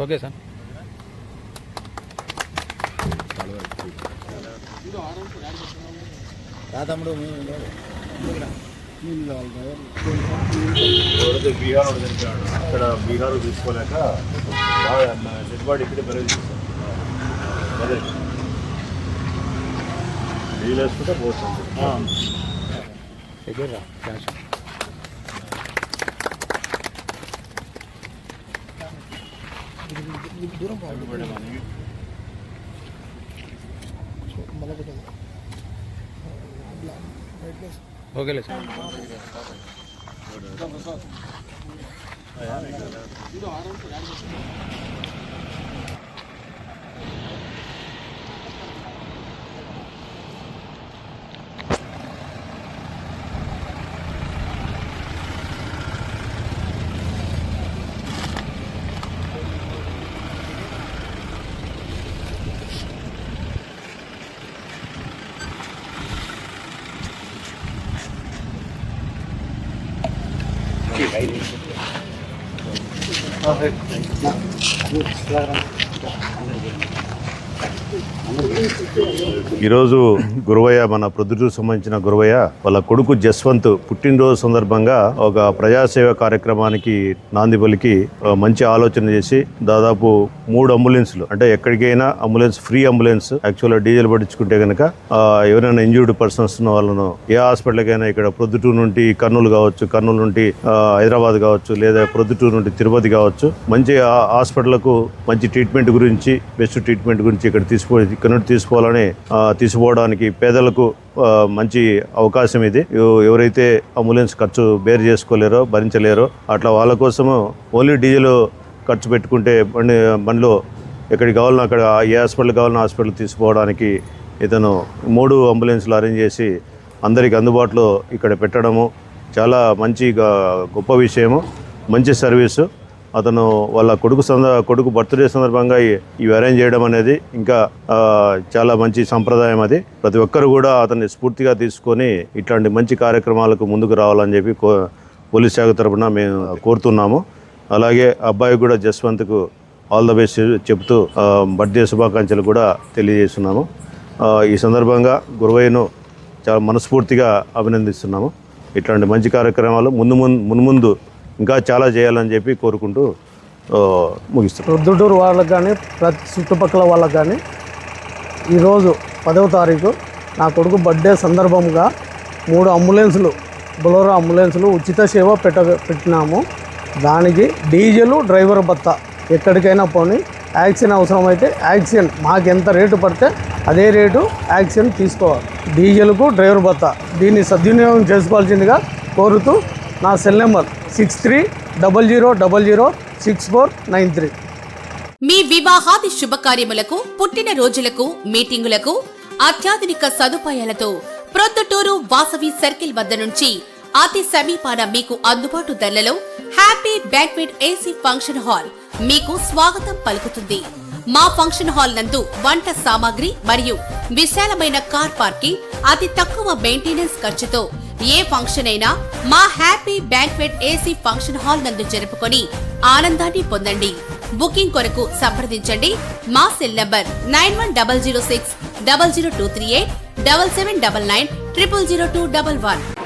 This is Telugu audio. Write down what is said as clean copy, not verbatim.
Okay sir. తమ్ముడు బీహార్ అక్కడ బీహార్ తీసుకోలేక చెట్టుబాటు ఇక్కడ పెరిగిస్తాం అదే నీళ్ళు వేసుకుంటే పోతుంది. ఓకేలే సార్. ఈరోజు గురవయ్య మన ప్రొద్దుటూరు సంబంధించిన గురవయ్య వాళ్ళ కొడుకు జస్వంత్ పుట్టినరోజు సందర్భంగా ఒక ప్రజాసేవ కార్యక్రమానికి నాంది పలికి మంచి ఆలోచన చేసి దాదాపు 3 అంబులెన్స్లు అంటే ఎక్కడికైనా అంబులెన్స్ ఫ్రీ అంబులెన్స్ యాక్చువల్గా డీజిల్ పట్టించుకుంటే కనుక ఎవరైనా ఇంజ్యూర్డ్ పర్సన్స్ ఉన్న వాళ్ళను ఏ హాస్పిటల్కైనా ఇక్కడ ప్రొద్దుటూరు నుండి కర్నూలు కావచ్చు, కర్నూలు నుండి హైదరాబాద్ కావచ్చు, లేదా ప్రొద్దుటూరు నుండి తిరుపతి కావచ్చు, మంచి హాస్పిటల్కు మంచి ట్రీట్మెంట్ గురించి బెస్ట్ ట్రీట్మెంట్ గురించి ఇక్కడ నుండి తీసుకోవాలని తీసుకోవడానికి పేదలకు మంచి అవకాశం ఇది. ఎవరైతే అంబులెన్స్ ఖర్చు బేర్ చేసుకోలేరో భరించలేరో అట్లా వాళ్ళ కోసము ఓన్లీ డీజిల్ ఖర్చు పెట్టుకుంటే బండిలో ఎక్కడికి కావాలన్నా అక్కడ ఏ హాస్పిటల్ కావాలన్నా హాస్పిటల్ తీసుకోవడానికి ఇతను 3 అంబులెన్స్లు అరేంజ్ చేసి అందరికి అందుబాటులో ఇక్కడ పెట్టడము చాలా మంచి గొప్ప విషయము, మంచి సర్వీసు. అతను వాళ్ళ కొడుకు బర్త్డే సందర్భంగా ఇవి అరేంజ్ చేయడం అనేది ఇంకా చాలా మంచి సంప్రదాయం. అది ప్రతి ఒక్కరు కూడా అతన్ని స్ఫూర్తిగా తీసుకొని ఇట్లాంటి మంచి కార్యక్రమాలకు ముందుకు రావాలని చెప్పి పోలీస్ శాఖ తరఫున మేము కోరుతున్నాము. అలాగే అబ్బాయి కూడా జస్వంత్కు ఆల్ ద బెస్ట్ చెప్తూ బర్త్డే శుభాకాంక్షలు కూడా తెలియజేస్తున్నాము. ఈ సందర్భంగా గురవయ్యను చాలా మనస్ఫూర్తిగా అభినందిస్తున్నాము. ఇట్లాంటి మంచి కార్యక్రమాలు ముందు ఇంకా చాలా చేయాలని చెప్పి కోరుకుంటూ ముగిస్తున్నాం. ప్రొద్దుటూరు వాళ్ళకి కానీ ప్రతి చుట్టుపక్కల వాళ్ళకి కానీ ఈరోజు 10వ తారీఖు నా కొడుకు బర్త్డే సందర్భంగా 3 అంబులెన్సులు బొలెరో అంబులెన్సులు ఉచిత సేవ పెట్టినాము. దానికి డీజిల్ డ్రైవర్ భత్తా ఎక్కడికైనా పోని యాక్సిజన్ అవసరమైతే యాక్సిజన్ మాకు ఎంత రేటు పడితే అదే రేటు యాక్సిజన్ తీసుకోవాలి. డీజిల్కు డ్రైవర్ భత్తా దీన్ని సద్వినియోగం చేసుకోవాల్సిందిగా కోరుతూ నా సెల్ నెంబర్ 6300006493. మీ వివాహాది శుభకార్యములకు, పుట్టినరోజులకు, మీటింగులకు అత్యాధునిక సదుపాయాలతో ప్రొద్దుటూరు వాసవి సర్కిల్ వద్ద నుంచి అతి సమీపాన మీకు అందుబాటు ధరలలో happy banquet AC function hall మీకు స్వాగతం పలుకుతుంది. మా ఫంక్షన్ హాల్ నందు వంట సామాగ్రి మరియు విశాలమైన కార్ పార్కింగ్, అతి తక్కువ మెయింటెనెన్స్ ఖర్చుతో ఏ ఫంక్షన్ అయినా మా happy banquet AC function hall నందు జరుపుకొని ఆనందాన్ని పొందండి. బుకింగ్ కొరకు సంప్రదించండి. మా సెల్ నంబర్ 9100600238 7799 000211.